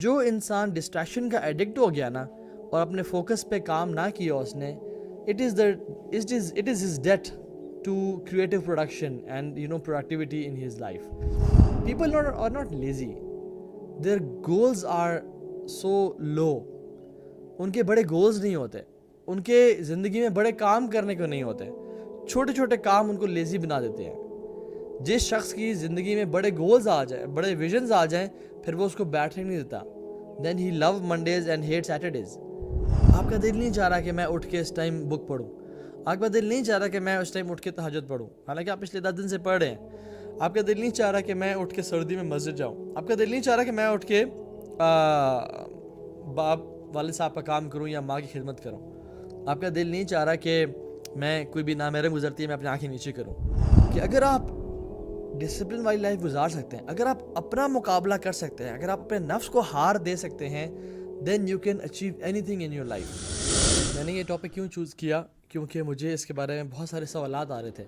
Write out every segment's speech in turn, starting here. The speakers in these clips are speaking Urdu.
جو انسان ڈسٹریکشن کا ایڈکٹ ہو گیا نا اور اپنے فوکس پہ کام نہ کیا اس نے, it is his death to creative production and productivity in his life. People are not lazy, their goals are so low. ان کے بڑے گولز نہیں ہوتے, ان کے زندگی میں بڑے کام کرنے کو نہیں ہوتے, چھوٹے چھوٹے کام ان کو لیزی بنا دیتے ہیں. جس شخص کی زندگی میں بڑے گولز آ جائیں, بڑے ویژنز آ جائیں, پھر وہ اس کو بیٹھنے نہیں دیتا. دین ہی لو منڈیز اینڈ ہیٹ سیٹرڈیز. آپ کا دل نہیں چاہ رہا کہ میں اٹھ کے اس ٹائم بک پڑھوں, آپ کا دل نہیں چاہ رہا کہ میں اس ٹائم اٹھ کے تہجد پڑھوں, حالانکہ آپ پچھلے 10 دن سے پڑھ رہے ہیں. آپ کا دل نہیں چاہ رہا کہ میں اٹھ کے سردی میں مسجد جاؤں, آپ کا دل نہیں چاہ رہا کہ میں اٹھ کے باپ والد صاحب کا کام کروں یا ماں کی خدمت کروں. آپ کا دل نہیں چاہ رہا کہ میں کوئی بھی نامحرم گزرتی ہے میں اپنی آنکھیں نیچے کروں. کہ اگر آپ ڈسپلن والی لائف گزار سکتے ہیں, اگر آپ اپنا مقابلہ کر سکتے ہیں, اگر آپ اپنے نفس کو ہار دے سکتے ہیں, then you can achieve anything in your life. میں نے یہ ٹاپک کیوں چوز کیا, کیونکہ مجھے اس کے بارے میں بہت سارے سوالات آ رہے تھے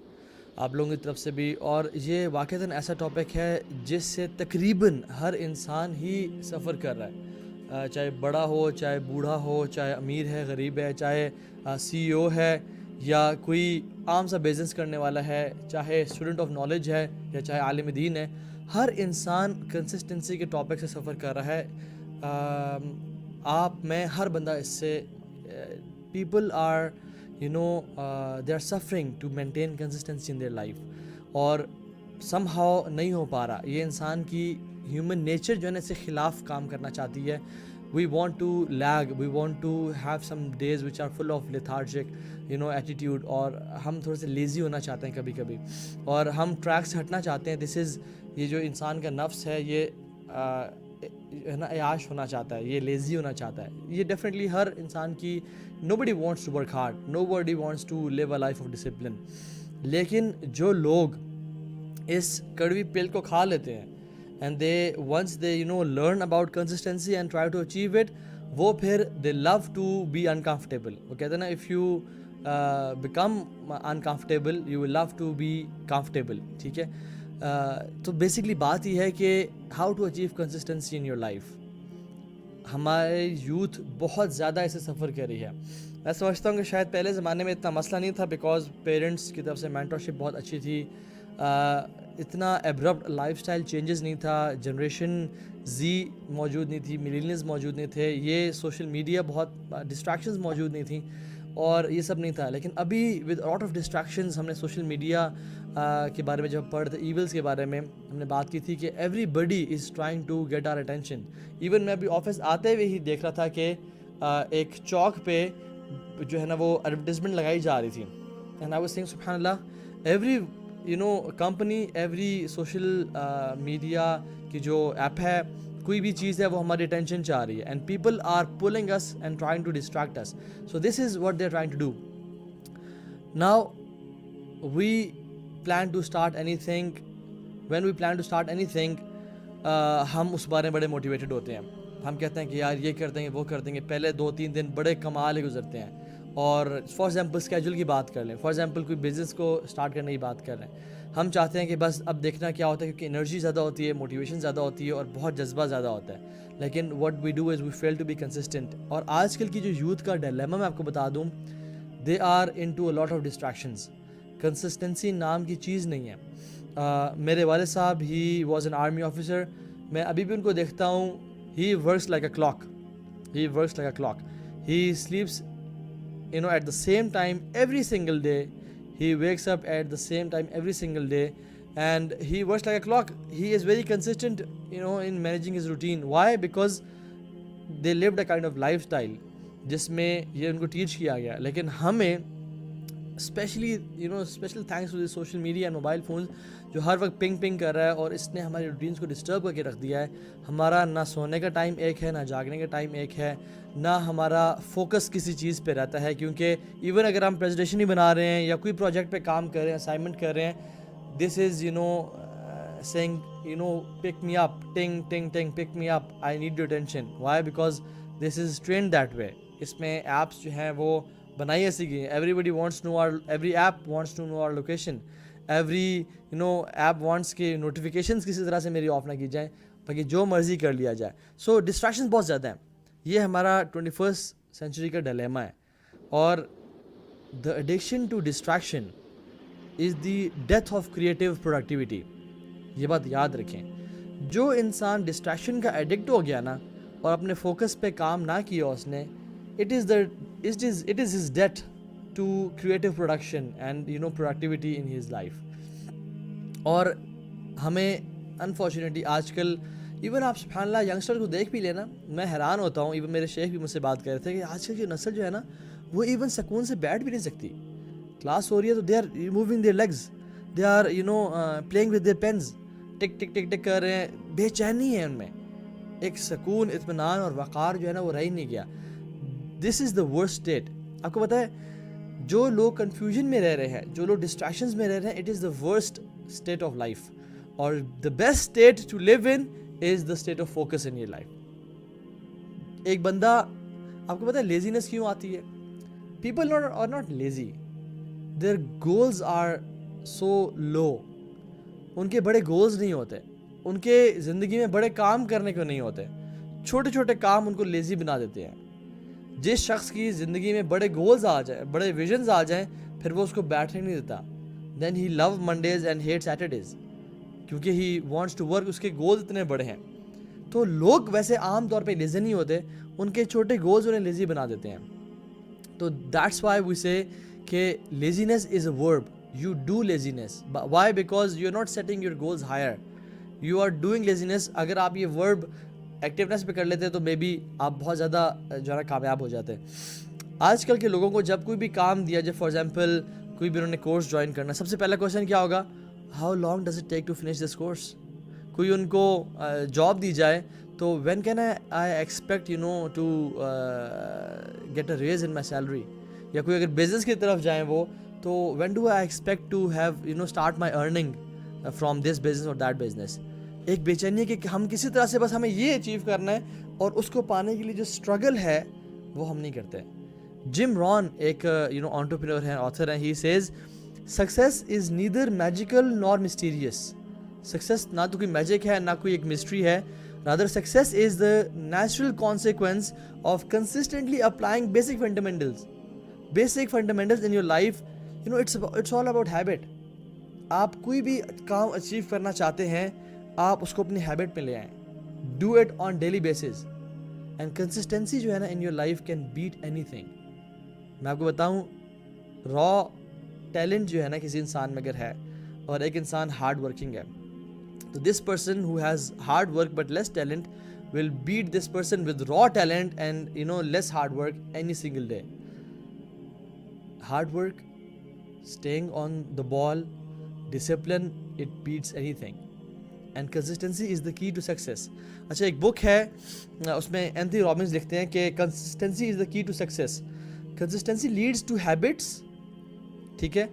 آپ لوگوں کی طرف سے بھی, اور یہ واقعتاً ایسا ٹاپک ہے جس سے تقریباً ہر انسان ہی سفر کر رہا ہے, چاہے بڑا ہو, چاہے بوڑھا ہو, چاہے امیر ہے, غریب ہے, چاہے سی ای او ہے, یا کوئی عام سا بزنس کرنے والا ہے, چاہے اسٹوڈنٹ آف نالج ہے, یا چاہے عالم دین ہے. ہر انسان کنسسٹنسی کے ٹاپک سے سفر کر رہا ہے. آپ میں ہر بندہ اس سے, people are they are suffering to maintain consistency in their life, اور سم ہاؤ نہیں ہو پا رہا. یہ انسان کی ہیومن نیچر جو ہے نا اس سے خلاف کام کرنا چاہتی ہے. We want to lag, we want to have some days which are full of lethargic attitude, اور ہم تھوڑے سے لیزی ہونا چاہتے ہیں کبھی کبھی, اور ہم ٹریک سے ہٹنا چاہتے ہیں. دس از, یہ جو انسان کا نفس ہے یہ ہے نا عیاش ہونا چاہتا ہے, یہ لیزی ہونا چاہتا ہے. یہ ڈیفینیٹلی ہر انسان کی, nobody wants to work hard, nobody wants to live a life of discipline. لیکن جو لوگ اس کڑوی پل کو کھا لیتے ہیں and they once they learn about consistency and try to achieve it, وہ پھر they love to be uncomfortable. وہ کہتے ہیں نا if you become uncomfortable you will love to be comfortable. ٹھیک ہے, تو بیسکلی بات یہ ہے کہ how to achieve consistency in your life. ہمارے یوتھ بہت زیادہ اسے سفر کر رہی ہے. میں سمجھتا ہوں کہ شاید پہلے زمانے میں اتنا مسئلہ نہیں تھا, بیکاز پیرنٹس کی طرف سے مینٹرشپ بہت اچھی تھی, اتنا ایبرپٹ لائف سٹائل چینجز نہیں تھا, جنریشن زی موجود نہیں تھی, ملیلینز موجود نہیں تھے, یہ سوشل میڈیا بہت ڈسٹریکشنز موجود نہیں تھیں, اور یہ سب نہیں تھا. لیکن ابھی ود لاٹ آف ڈسٹریکشنز, ہم نے سوشل میڈیا کے بارے میں جب پڑھے تھے, ایولز کے بارے میں ہم نے بات کی تھی کہ everybody is trying to get our attention. Even میں ابھی آفس آتے ہوئے ہی دیکھ رہا تھا کہ ایک چوک پہ جو ہے نا وہ ایڈورٹیزمنٹ لگائی جا رہی تھی, اینڈ آئی واز سیئنگ سبحان اللہ, every company, every social media کی جو ایپ ہے, کوئی بھی چیز ہے وہ ہماری اٹینشن چاہ رہی ہے, and people are pulling us and trying to distract us. So this is what they are trying to do. Now we plan to start anything, when we plan to start anything, ہم اس بارے میں بڑے موٹیویٹڈ ہوتے ہیں. ہم کہتے ہیں کہ یار یہ کر دیں گے, وہ کر دیں گے, پہلے 2-3 دن بڑے کمال ہی گزرتے ہیں. اور فار ایگزامپل اسکیجول کی بات کر لیں, فار ایگزامپل کوئی بزنس کو اسٹارٹ کرنے کی بات کر رہے ہیں, ہم چاہتے ہیں کہ بس اب دیکھنا کیا ہوتا ہے, کیونکہ انرجی زیادہ ہوتی ہے, موٹیویشن زیادہ ہوتی ہے, اور بہت جذبہ زیادہ ہوتا ہے. لیکن what we do is we fail to be consistent. اور آج کل کی جو یوتھ کا ڈیلیما میں آپ کو بتا دوں, they are into a lot of distractions. Consistency نام کی چیز نہیں ہے. میرے والد صاحب he was an army officer, میں ابھی بھی ان کو دیکھتا ہوں, he works like a clock, he works like a clock, he sleeps at the same time every single day, he wakes up at the same time every single day, and he works like a clock. He is very consistent in managing his routine. Why? Because they lived a kind of lifestyle جس میں یہ ان کو ٹیچ کیا گیا. لیکن ہمیں specially special thanks to the social media and mobile phones, جو ہر وقت پنگ کر رہا ہے, اور اس نے ہماری روٹینس کو ڈسٹرب کر کے رکھ دیا ہے. ہمارا نہ سونے کا ٹائم ایک ہے, نہ جاگنے کا ٹائم ایک ہے, نہ ہمارا فوکس کسی چیز پہ رہتا ہے. کیونکہ ایون اگر ہم پریزنٹیشن ہی بنا رہے ہیں یا کوئی پروجیکٹ پہ کام کر رہے ہیں, اسائنمنٹ کر رہے ہیں, this is saying pick me up, ting ting ting, pick me up, I need your attention. Why? Because this is trained that way. اس میں ایپس جو ہیں وہ بنائی ایسی گئی ہیں, everybody wants know our, every app wants to know our location, every app wants کے نوٹیفیکیشنز کسی طرح سے میری آف نہ کی جائیں. باقی جو مرضی کر لیا جائے. سو ڈسٹریکشنز بہت زیادہ ہیں. یہ ہمارا 21 سینچری کا ڈیلیما ہے. اور the addiction to distraction is the death of creative productivity. یہ بات یاد رکھیں. جو انسان ڈسٹریکشن کا ایڈکٹ ہو گیا نا اور اپنے فوکس پہ کام نہ کیا اس نے, it is his death to creative production and productivity in his life. اور ہمیں انفارچونیٹلی آج کل ایون آپ سبحان اللہ ینگسٹر کو دیکھ بھی لینا, میں حیران ہوتا ہوں. ایون میرے شیخ بھی مجھ سے بات کر رہے تھے کہ آج کل کی نسل جو ہے نا وہ ایون سکون سے بیٹھ بھی نہیں سکتی. کلاس ہو رہی ہے تو they are moving their legs, they are playing with their pens, tick tick tick tick کر رہے ہیں. بے چینی ہے ان میں, ایک سکون, اطمینان اور وقار جو ہے نا وہ رہ ہی نہیں گیا. دس از دا ورسٹ اسٹیٹ. آپ کو پتہ ہے جو لوگ کنفیوژن میں رہ رہے ہیں, جو لوگ ڈسٹریکشنز میں رہ رہے ہیں, it is the worst state of life. اور the best state to live in is the state of focus in your life. ایک بندہ, آپ کو پتہ ہے لیزینس کیوں آتی ہے؟ People are not lazy, their goals are so low. ان کے بڑے گولز نہیں ہوتے, ان کے زندگی میں بڑے کام کرنے کو نہیں ہوتے, چھوٹے چھوٹے کام ان کو لیزی بنا دیتے ہیں. جس شخص کی زندگی میں بڑے گولز آ جائیں, بڑے ویژنز آ جائیں, پھر وہ اس کو بیٹھنے نہیں دیتا. دین ہی لو منڈیز اینڈ ہیٹ سیٹرڈیز, کیونکہ ہی وانٹس ٹو ورک, اس کے گولز اتنے بڑے ہیں. تو لوگ ویسے عام طور پہ لیزی نہیں ہوتے, ان کے چھوٹے گولز انہیں لیزی بنا دیتے ہیں. تو دیٹس وائی وی سے کہ لیزینس از اے ورب. You do laziness. Why? Because you're not setting your goals higher. You are doing laziness. اگر آپ یہ verb activeness پہ کر لیتے تو مے بی آپ بہت زیادہ جو ہے نا کامیاب ہو جاتے. آج کل کے لوگوں کو جب کوئی بھی کام دیا جائے, فار ایگزامپل کوئی بھی انہوں نے کورس جوائن کرنا, سب سے پہلا کویشچن کیا ہوگا؟ How long does it take to finish this course? کوئی ان کو جاب دی جائے تو when can I expect to get a raise in my salary? یا کوئی اگر بزنس کی طرف جائیں وہ تو when do I expect to have start my earning from this business or that business. ایک بے چینی ہے کہ ہم کسی طرح سے بس ہمیں یہ اچیو کرنا ہے اور اس کو پانے کے لیے جو اسٹرگل ہے وہ ہم نہیں کرتے. جم رون ایک انٹرپرینور ہیں, آتھر ہیں. He says success is neither magical nor mysterious. Success نہ تو کوئی میجک ہے نہ کوئی ایک مسٹری ہے. rather success is the natural consequence of consistently applying basic fundamentals in your life. it's all about habit. آپ کوئی بھی کام اچیو کرنا چاہتے ہیں, آپ اس کو اپنی ہیبٹ میں لے آئیں. Do it on daily basis and consistency جو ہے نا ان your life can bat any thing. میں آپ کو بتاؤں, را ٹیلنٹ جو ہے نا کسی انسان میں اگر ہے اور ایک انسان ہارڈ ورکنگ ہے, تو this person who has hard work but less talent will beat this person with raw talent and less hard work any single day. Hard work, staying on the ball, discipline, it beats anything. And consistency is the key to success. اچھا, ایک بک ہے اس میں اینتھنی رابنز لکھتے ہیں کہ consistency is the key to success. Consistency leads to habits. ٹھیک ہے,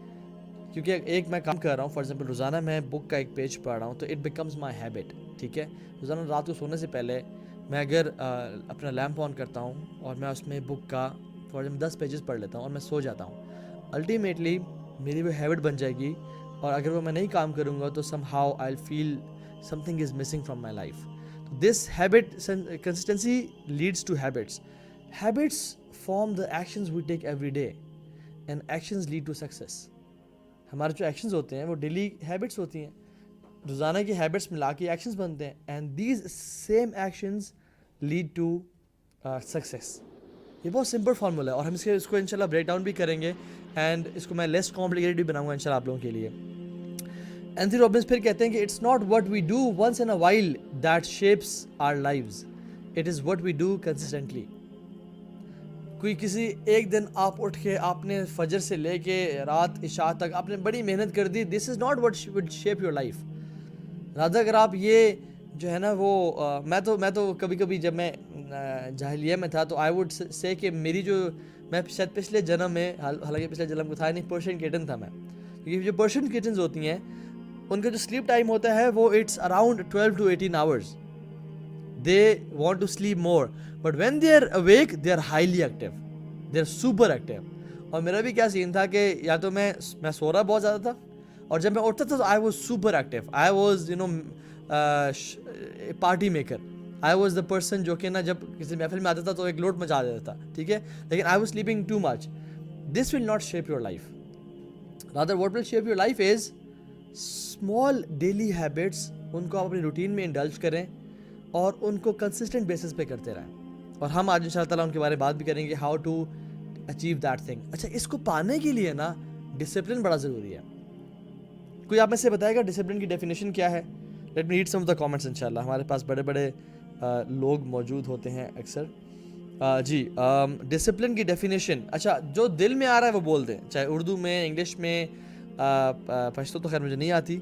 کیونکہ ایک میں کام کر رہا ہوں, فار ایگزامپل روزانہ میں بک کا ایک پیج پڑھ رہا ہوں تو اٹ بیکمز مائی ہیبٹ. ٹھیک ہے, روزانہ رات کو سونے سے پہلے میں اگر اپنا لیمپ آن کرتا ہوں اور میں اس میں بک کا فار ایگزامپل 10 پیجز پڑھ لیتا ہوں اور میں سو جاتا ہوں, الٹیمیٹلی میری وہ ہیبٹ بن جائے گی. اور اگر وہ میں نہیں کام کروں گا تو somehow I feel something is missing from my life. This habit consistency leads to habits. Habits form the actions we take every day and actions lead to success. ہمارے جو ایکشنز ہوتے ہیں وہ ڈیلی ہیبٹس ہوتی ہیں, روزانہ کی ہیبٹس ملا کے ایکشنز بنتے ہیں, and these same actions lead to success. یہ بہت سمپل فارمولا ہے اور ہم اس کو انشاءاللہ بریک ڈاؤن بھی کریں گے اینڈ اس کو میں لیس کمپلیکیٹڈ بھی بناؤں گا انشاءاللہ آپ لوگوں کے لیے. اینتھنی رابنز پھر کہتے ہیں کہ it's not what we do once in a while that shapes our lives, it is what we do consistently. کوئی کسی ایک دن آپ اٹھ کے آپ نے فجر سے لے کے رات عشاء تک آپ نے بڑی محنت کر دی, this is not what would shape your life. Rather اگر آپ یہ جو ہے نا وہ میں تو کبھی کبھی جب میں جاہلیہ میں تھا تو آئی ووڈ سے کہ میری جو میں شاید پچھلے جنم میں, حالانکہ پچھلے جنم کو تھا نہیں, پرشین کیٹن تھا میں. کیونکہ جو پرشین کیٹنز ہوتی ہیں ان کا جو سلیپ ٹائم ہوتا ہے وہ it's around 12 to 18 hours. They want to sleep more but when they are awake they are highly active, they are super active. اور میرا بھی کیا سین تھا کہ یا تو میں سو رہا بہت زیادہ تھا, اور جب میں اٹھتا تھا تو I was super active. I was party maker. I was the person جو کہ نا جب کسی محفل میں آتا تھا تو ایک لوٹ مچا دیتا تھا, ٹھیک ہے, لیکن I was sleeping too much. This will not shape your life. Rather what will shape your life is small daily habits. ان کو آپ اپنی روٹین میں انڈلج کریں اور ان کو کنسسٹنٹ بیسس پہ کرتے رہیں. اور ہم آج ان شاء اللہ تعالیٰ ان کے بارے میں بات بھی کریں گے, how to achieve that thing. اچھا, اس کو پانے کے لیے نا ڈسپلن بڑا ضروری ہے. کوئی آپ میں سے بتائے گا ڈسپلن کی ڈیفینیشن کیا ہے؟ Let me read some of the comments. ان شاء اللہ ہمارے پاس بڑے بڑے لوگ موجود ہوتے ہیں اکثر. جی, ڈسپلن کی ڈیفینیشن, اچھا جو دل میں آ رہا ہے وہ بول دیں, چاہے اردو میں, انگلش میں, پشتو تو خیر مجھے نہیں آتی,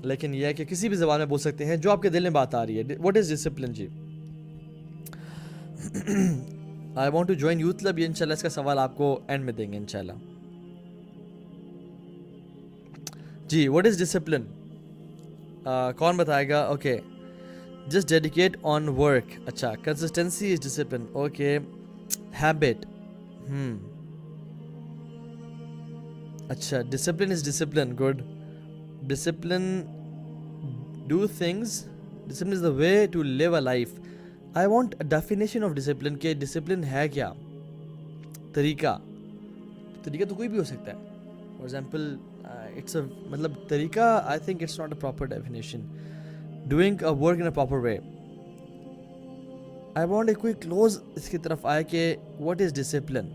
لیکن یہ ہے کہ کسی بھی زبان میں بول سکتے ہیں جو آپ کے دل میں بات آ رہی ہے. واٹ از ڈسپلن جی؟ I want to join youth club. یہ ان شاء اللہ اس کا سوال آپ کو اینڈ میں دیں گے ان شاء اللہ. جی, واٹ از ڈسپلن, کون بتائے گا؟ Okay, just dedicate on work. اچھا, consistency is discipline. Okay, habit. اچھا, discipline is discipline. Good. Discipline do things. Discipline is the way to live a life. I want definition of discipline. کہ ڈسپلن ہے کیا؟ طریقہ تو کوئی بھی ہو سکتا ہے. فار ایگزامپل اٹس اے مطلب طریقہ, I think it's not a proper definition. Doing a work in a proper way. I want a کوئی کلوز اس کی طرف آئے کہ واٹ از ڈسپلن.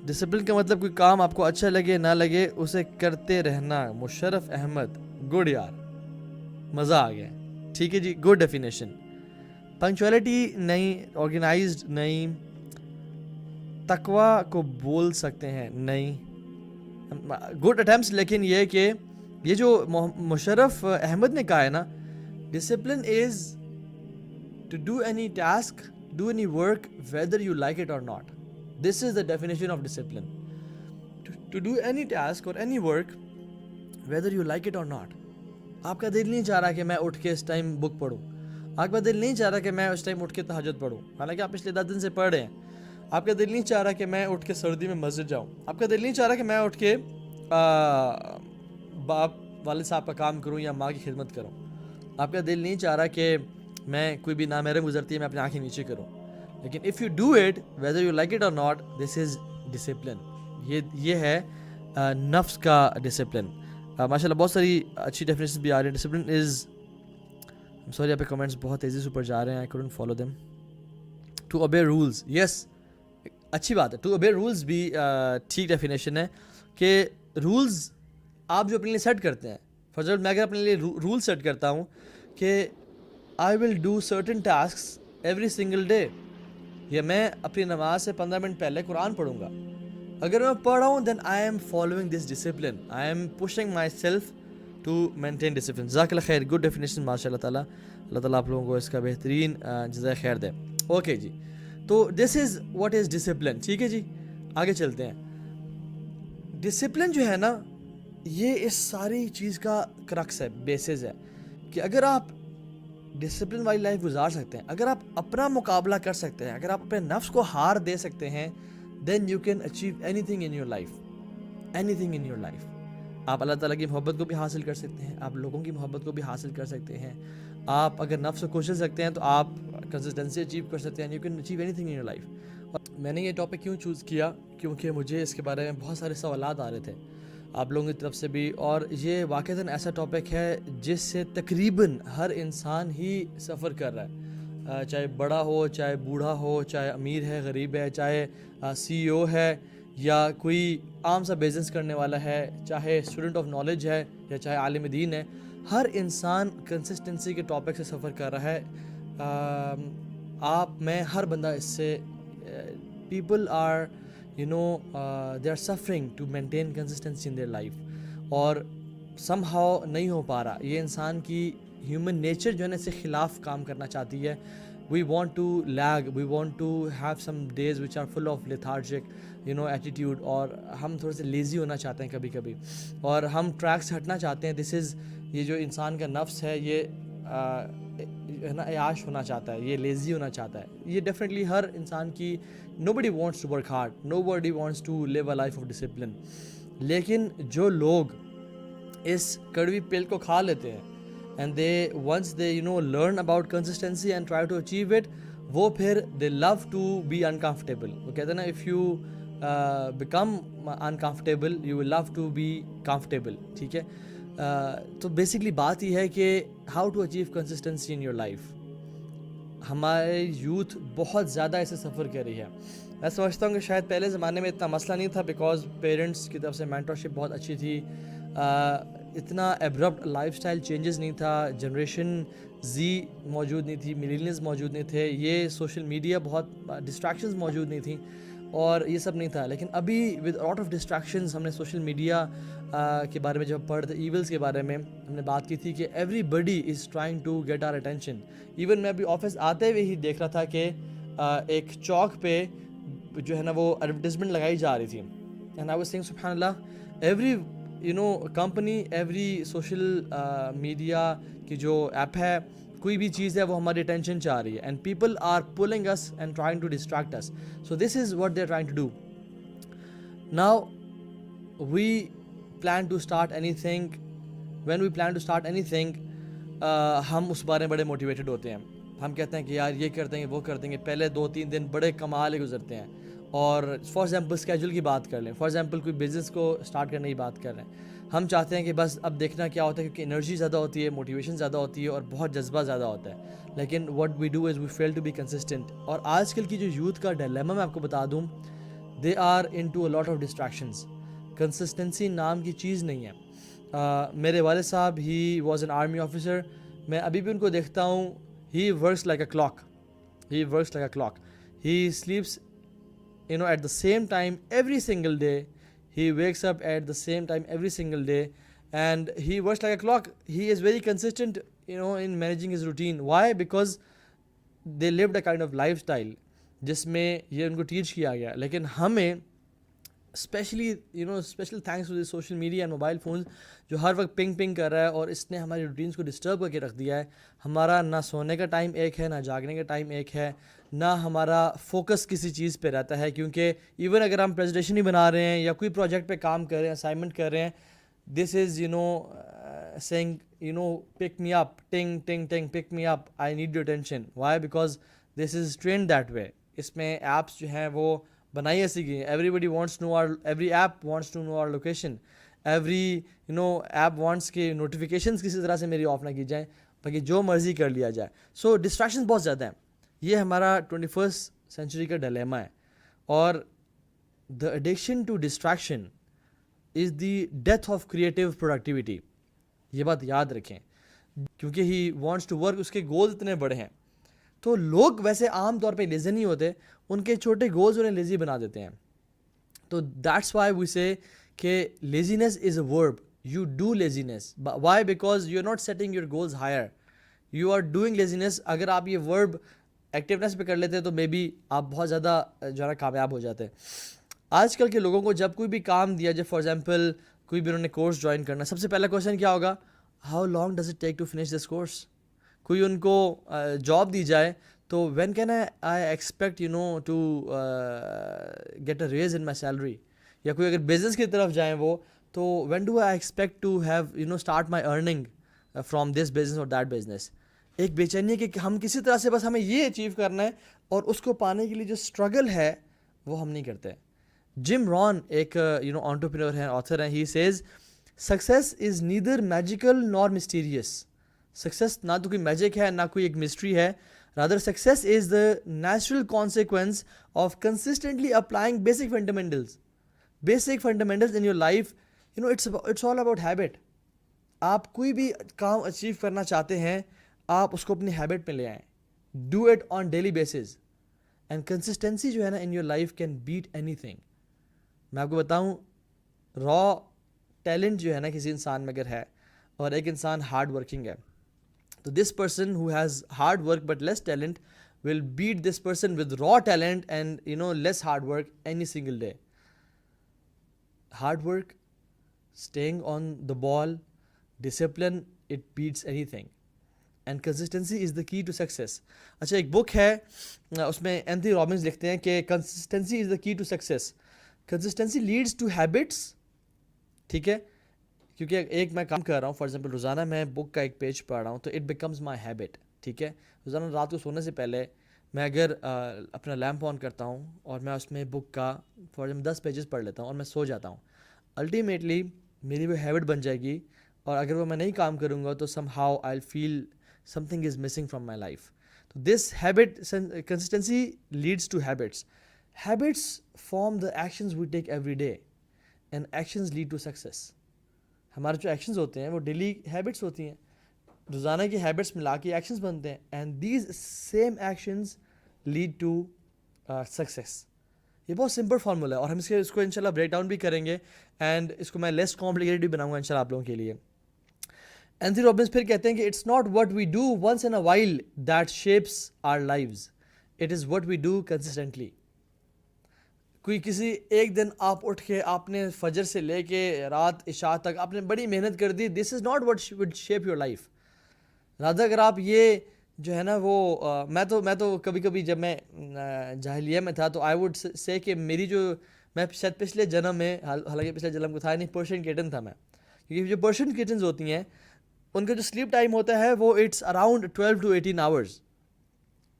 ڈسپلن کا مطلب کوئی کام آپ کو اچھا لگے نہ لگے اسے کرتے رہنا. مشرف احمد, گڈ یار, مزہ آ گیا. ٹھیک ہے جی, گڈ ڈیفینیشن. پنکچویلٹی نہیں, آرگنائزڈ نہیں, تقوی کو بول سکتے ہیں نہیں. Good attempts. لیکن یہ کہ یہ جو مشرف احمد نے کہا ہے نا, discipline is to do any task, do any work whether you like it or not. This is the definition of discipline. To do any task or any work whether you like it or not. آپ کا دل نہیں چاہ رہا کہ میں اٹھ کے اس ٹائم بک پڑھوں. آپ کا دل نہیں چاہ رہا کہ میں اس ٹائم اٹھ کے تہجد پڑھوں, حالانکہ آپ پچھلے 10 دن سے پڑھ رہے ہیں. آپ کا دل نہیں چاہ رہا کہ میں اٹھ کے سردی میں مسجد جاؤں. آپ کا دل نہیں چاہ رہا کہ میں اٹھ کے باپ والد صاحب کا کام کروں یا ماں کی خدمت کروں. آپ کا دل نہیں چاہ رہا کہ میں کوئی بھی نامحرم گزرتی ہے میں اپنی آنکھیں نیچے کروں. لیکن if you do it whether you like it or not, this is discipline. یہ ہے نفس کا ڈسپلن. ماشاء اللہ بہت ساری اچھی ڈیفینیشن بھی آ رہی ہیں. ڈسپلن از, سوری آپ کے کمنٹس بہت تیزی سے اوپر جا رہے ہیں, I couldn't follow them. To obey rules, yes, اچھی بات ہے. ٹو اوبے رولز بھی ٹھیک ڈیفینیشن ہے کہ رولز آپ جو اپنے لیے سیٹ کرتے ہیں. فار ایگزامپل میں اگر اپنے لیے رول سیٹ کرتا ہوں کہ I will do certain tasks every single day, یا میں اپنی نماز سے 15 منٹ پہلے قرآن پڑھوں گا. اگر میں پڑھ رہا ہوں then I am following this discipline, I am pushing myself to maintain discipline. جزاک اللہ خیر, گڈ ڈیفینیشن ماشاء اللہ تعالیٰ. اللہ تعالیٰ آپ لوگوں کو اس کا بہترین جزائے خیر دے. اوکے جی, تو دس از واٹ از ڈسپلن. ٹھیک ہے جی, آگے چلتے ہیں. ڈسپلن جو ہے نا یہ اس ساری چیز کا کرکس ہے, بیسز ہے, کہ اگر آپ ڈسپلن والی لائف گزار سکتے ہیں, اگر آپ اپنا مقابلہ کر سکتے ہیں, اگر آپ اپنے نفس کو ہار دے سکتے ہیں, then you can achieve anything in your life. Anything in your life. آپ اللہ تعالیٰ کی محبت کو بھی حاصل کر سکتے ہیں, آپ لوگوں کی محبت کو بھی حاصل کر سکتے ہیں. آپ اگر نفس کو کچل سکتے ہیں تو آپ کنسسٹنسی اچیو کر سکتے ہیں. You can achieve anything in your life. اور میں نے یہ ٹاپک کیوں چوز کیا, کیونکہ مجھے اس کے بارے میں بہت سارے سوالات آ رہے تھے آپ لوگوں کی طرف سے بھی, اور یہ واقعتاً ایسا ٹاپک ہے جس سے تقریباً ہر انسان ہی سفر کر رہا ہے, چاہے بڑا ہو, چاہے بوڑھا ہو, چاہے امیر ہے, غریب ہے, چاہے سی او ہے, یا کوئی عام سا بزنس کرنے والا ہے, چاہے اسٹوڈنٹ آف نالج ہے, یا چاہے عالم دین ہے. ہر انسان کنسسٹنسی کے ٹاپک سے سفر کر رہا ہے. آپ میں ہر بندہ اس سے, people are they are suffering to maintain consistency in their life, اور somehow نہیں ہو پا رہا. یہ انسان کی ہیومن نیچر جو ہے نا اس سے خلاف کام کرنا چاہتی ہے. we want to lag, we want to have some days which are full of lethargic attitude, اور ہم تھوڑے سے لیزی ہونا چاہتے ہیں کبھی کبھی, اور ہم ٹریک سے ہٹنا چاہتے ہیں. this is, یہ جو انسان کا نفس ہے یہ ہے نا عیاش ہونا چاہتا ہے, یہ لیزی ہونا چاہتا ہے. یہ ڈیفینیٹلی ہر انسان کی, nobody wants to work hard, nobody wants to live a life of discipline. لیکن جو لوگ اس کڑوی پل کو کھا لیتے ہیں and they once they learn about consistency and try to achieve it, وہ پھر they love to be uncomfortable. وہ کہتے ہیں نا if you become uncomfortable you will love to be comfortable. ٹھیک ہے, تو بیسکلی بات یہ ہے کہ how to achieve consistency in your life. ہمارے یوتھ بہت زیادہ اسے سفر کر رہی ہے. میں سمجھتا ہوں کہ شاید پہلے زمانے میں اتنا مسئلہ نہیں تھا بیکاز پیرنٹس کی طرف سے مینٹرشپ بہت اچھی تھی, اتنا ایبرپٹ لائف سٹائل چینجز نہیں تھا, جنریشن زی موجود نہیں تھی, ملیلینز موجود نہیں تھے, یہ سوشل میڈیا بہت ڈسٹریکشنز موجود نہیں تھیں اور یہ سب نہیں تھا. لیکن ابھی ود لاٹ آف ڈسٹریکشنز, ہم نے سوشل میڈیا کے بارے میں جب پڑھتے ایونلس کے بارے میں ہم نے بات کی تھی کہ everybody is trying to get our attention. Even میں ابھی آفس آتے ہوئے ہی دیکھ رہا تھا کہ ایک چوک پہ جو ہے نا وہ ایڈورٹیزمنٹ لگائی جا رہی تھی اینڈ آئی واز سیئنگ سبحان اللہ every company, every social media کی جو ایپ ہے, کوئی بھی چیز ہے وہ ہماری اٹینشن چاہ رہی ہے and people are pulling us and trying to distract us. So this is what they are trying to do. Now we plan to start anything, when we plan to start anything ہم اس بارے میں بڑے موٹیویٹڈ ہوتے ہیں. ہم کہتے ہیں کہ یار یہ کر دیں گے وہ کر دیں گے, پہلے 2-3 دن بڑے کمال گزرتے ہیں. اور فار ایگزامپل اسکیجول کی بات کر لیں, فار ایگزامپل کوئی بزنس کو اسٹارٹ کرنے کی بات کر رہے ہیں, ہم چاہتے ہیں کہ بس اب دیکھنا کیا ہوتا ہے کیونکہ انرجی زیادہ ہوتی ہے, موٹیویشن زیادہ ہوتی ہے اور بہت جذبہ زیادہ ہوتا ہے. لیکن what we do is we fail to be consistent. اور آج کل کی جو یوتھ کا ڈیلیما میں آپ کو بتا دوں, they are into a lot of distractions. Consistency نام کی چیز نہیں ہے. میرے والد صاحب he was an army officer, میں ابھی بھی ان کو دیکھتا ہوں, he works like a clock, he works like a clock, he sleeps at the same time every single day, he wakes up at the same time every single day and he works like a clock. He is very consistent in managing his routine. Why? Because they lived a kind of lifestyle جس میں یہ ان کو ٹیچ کیا گیا. لیکن ہمیں special thanks to the social media and mobile phones جو ہر وقت پنگ کر رہا ہے اور اس نے ہماری روٹینس کو ڈسٹرب کر کے رکھ دیا ہے. ہمارا نہ سونے کا ٹائم ایک ہے, نہ جاگنے کا ٹائم ایک ہے, نہ ہمارا فوکس کسی چیز پہ رہتا ہے. کیونکہ ایون اگر ہم پریزنٹیشن ہی بنا رہے ہیں یا کوئی پروجیکٹ پہ کام کر رہے ہیں, اسائنمنٹ کر رہے ہیں, this is saying pick me up, ting ting ting, pick me up, I need your attention. Why? Because this is trained that way. اس میں ایپس جو ہیں وہ بنائی ایسی گئی ہیں, everybody wants to know our, every app wants to know our location, every app wants کہ نوٹیفیکیشنز کسی طرح سے میری آف نہ کی جائیں, باقی جو مرضی کر لیا جائے. سو ڈسٹریکشنز بہت زیادہ ہیں. یہ ہمارا 21st سینچری کا ڈیلیما ہے. اور the addiction to distraction is the death of creative productivity. یہ بات یاد رکھیں, کیونکہ ہی وانٹس ٹو ورک, اس کے گولز اتنے بڑے ہیں. تو لوگ ویسے عام طور پہ لیزی نہیں ہوتے, ان کے چھوٹے گولز انہیں لیزی بنا دیتے ہیں. تو دیٹس وائی وی سے کہ لیزینس is a verb, you do laziness. Why? Because you are not setting your goals higher, you are doing laziness. اگر آپ یہ ورب ایکٹیونیس پہ کر لیتے تو مے بی آپ بہت زیادہ جو ہے نا کامیاب ہو جاتے. آج کل کے لوگوں کو جب کوئی بھی کام دیا جائے, فار ایگزامپل کوئی بھی انہوں نے کورس جوائن کرنا, سب سے پہلا کویشچن کیا ہوگا؟ How long does it take to finish this course. کوئی ان کو جاب دی جائے تو when can I expect to get a raise in my salary. یا کوئی اگر بزنس کی طرف جائیں وہ, تو when do I expect to have start my earning from this business اور دیٹ بزنس. ایک بے چینی ہے کہ ہم کسی طرح سے بس ہمیں یہ اچیو کرنا ہے اور اس کو پانے کے لیے جو اسٹرگل ہے وہ ہم نہیں کرتے. جم رون ایک انٹرپرینور ہیں, آتھر ہیں, he says success is neither magical nor mysterious. Success نہ تو کوئی میجک ہے نہ کوئی ایک مسٹری ہے, rather success is the natural consequence of consistently applying basic fundamentals. Basic fundamentals in your life, it's all about habit. آپ کوئی بھی کام اچیو کرنا چاہتے ہیں, آپ اس کو اپنی ہیبٹ میں لے آئیں. Do it on daily basis and consistency جو ہے نا ان your life can bat any thing. میں آپ کو بتاؤں, را ٹیلنٹ جو ہے نا کسی انسان میں اگر ہے اور ایک انسان ہارڈ ورکنگ ہے, تو this person who has hard work but less talent will beat this person with raw talent and less hard work any single day. Hard work, staying on the ball, discipline, it beats anything. And consistency is the key to success. اچھا, ایک بک ہے, اس میں اینتھنی رابنز لکھتے ہیں کہ consistency is the key to success. Consistency leads to habits, ٹھیک ہے, کیونکہ ایک میں کام کر رہا ہوں، فار ایگزامپل روزانہ میں بک کا ایک پیج پڑھ رہا ہوں تو اٹ بیکمز مائی ہیبٹ. ٹھیک ہے، روزانہ رات کو سونے سے پہلے میں اگر اپنا لیمپ آن کرتا ہوں اور میں اس میں بک کا فار ایگزامپل 10 پیجز پڑھ لیتا ہوں اور میں سو جاتا ہوں، الٹیمیٹلی میری وہ ہیبٹ بن جائے گی. اور اگر وہ میں نہیں کام کروں گا تو somehow I feel something is missing from my life. تو this habit consistency leads to habits. Habits form the actions we take every day and actions lead to success. ہمارے جو ایکشنز ہوتے ہیں وہ ڈیلی ہیبٹس ہوتی ہیں، روزانہ کی ہیبٹس ملا کے ایکشنز بنتے ہیں، and these same actions lead to success. یہ بہت سمپل فارمولا ہے اور ہم اس کو انشاءاللہ بریک ڈاؤن بھی کریں گے اینڈ اس کو میں لیس کمپلیکیٹڈ بھی بناؤں گا انشاءاللہ آپ لوگوں کے لیے. اینتھنی رابنس پھر کہتے ہیں کہ it's not what we do once in a while that shapes our lives, it is what we do consistently. کوئی کسی ایک دن آپ اٹھ کے آپ نے فجر سے لے کے رات عشاء تک آپ نے بڑی محنت کر دی، this is not what would shape your life. Rather اگر آپ یہ جو ہے نا وہ میں تو کبھی کبھی جب میں جاہلیہ میں تھا تو آئی ووڈ سے کہ میری جو میں شاید پچھلے جنم میں، حالانکہ پچھلے جنم کو تھا نہیں، پرشین کیٹن تھا میں. کیونکہ جو پرشین کیٹنز ہوتی ہیں ان کا جو سلیپ ٹائم ہوتا ہے وہ it's around 12 to 18 hours.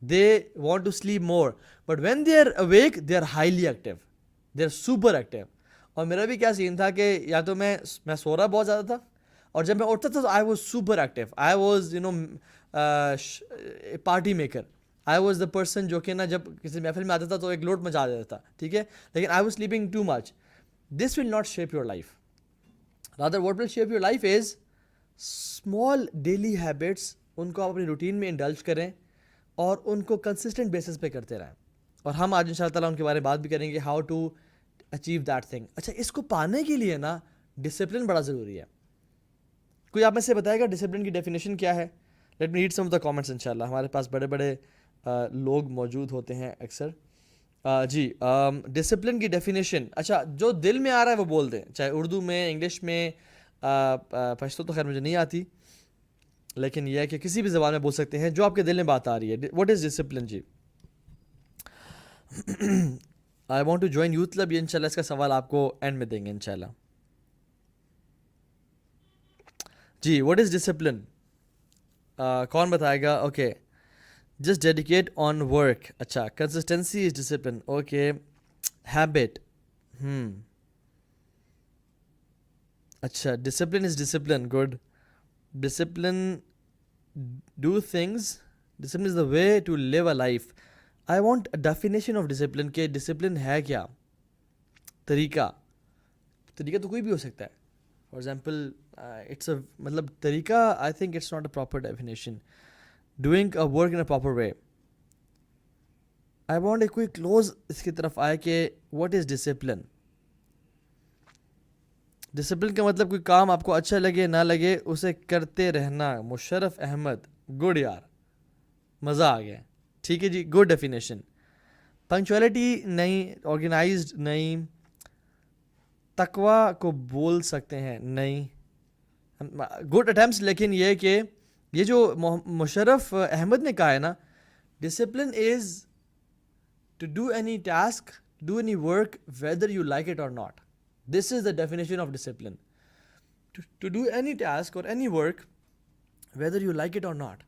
They want to sleep more, but when they are awake they are highly active, they are super active. اور میرا بھی کیا سین تھا کہ یا تو میں سو رہا بہت زیادہ تھا اور جب میں اٹھتا تھا تو I was super active, I was party maker, I was the person جو کہ نا جب کسی محفل میں آتا تھا تو ایک لوٹ مچا دیتا تھا. ٹھیک ہے، لیکن I was sleeping too much. This will not shape your life. Rather what will shape your life is small daily habits. ان کو آپ اپنی روٹین میں انڈلج کریں اور ان کو کنسسٹنٹ بیسس پہ کرتے رہیں. اور ہم آج ان شاء اللہ تعالیٰ ان کے بارے میں بات بھی کریں گے، how to achieve that thing. اچھا، اس کو پانے کے لیے نا ڈسپلن بڑا ضروری ہے. کوئی آپ میں سے بتائے گا ڈسپلن کی ڈیفینیشن کیا ہے؟ Let me read some of the comments. ان شاء اللہ ہمارے پاس بڑے بڑے لوگ موجود ہوتے ہیں اکثر. جی، ڈسپلن کی ڈیفینیشن، اچھا جو دل میں آ رہا ہے وہ بول دیں، چاہے اردو میں، انگلش میں، پشتو تو خیر مجھے نہیں آتی، لیکن یہ ہے کہ کسی بھی زبان میں بول سکتے ہیں جو آپ کے دل میں بات آ رہی ہے. What is discipline? جی I want to join youth club. یہ انشاءاللہ اس کا سوال آپ کو اینڈ میں دیں گے انشاءاللہ. جی واٹ از ڈسپلن؟ کون بتائے گا؟ Okay, just dedicate on work. اچھا، consistency is discipline. Okay, habit. اچھا، discipline is discipline. Good. Discipline do things. Discipline is the way to live a life. I want definition of discipline کہ ڈسپلن ہے کیا؟ طریقہ تو کوئی بھی ہو سکتا ہے. فار ایگزامپل اٹس اے مطلب طریقہ، I think it's not a proper definition. Doing a work in a proper way. I want a کوئی کلوز اس کی طرف آئے کہ واٹ از ڈسپلن. ڈسپلن کا مطلب کوئی کام آپ کو اچھا لگے نہ لگے اسے کرتے رہنا. مشرف احمد، گڈ یار، مزہ آ گیا. ٹھیک ہے جی، گڈ ڈیفینیشن. پنکچویلٹی نہیں، آرگنائزڈ نہیں، تقوی کو بول سکتے ہیں نہیں. Good attempts. لیکن یہ کہ یہ جو مشرف احمد نے کہا ہے نا، discipline is to do any task, do any work whether you like it or not. This is the definition of discipline. To do any task or any work whether you like it or not.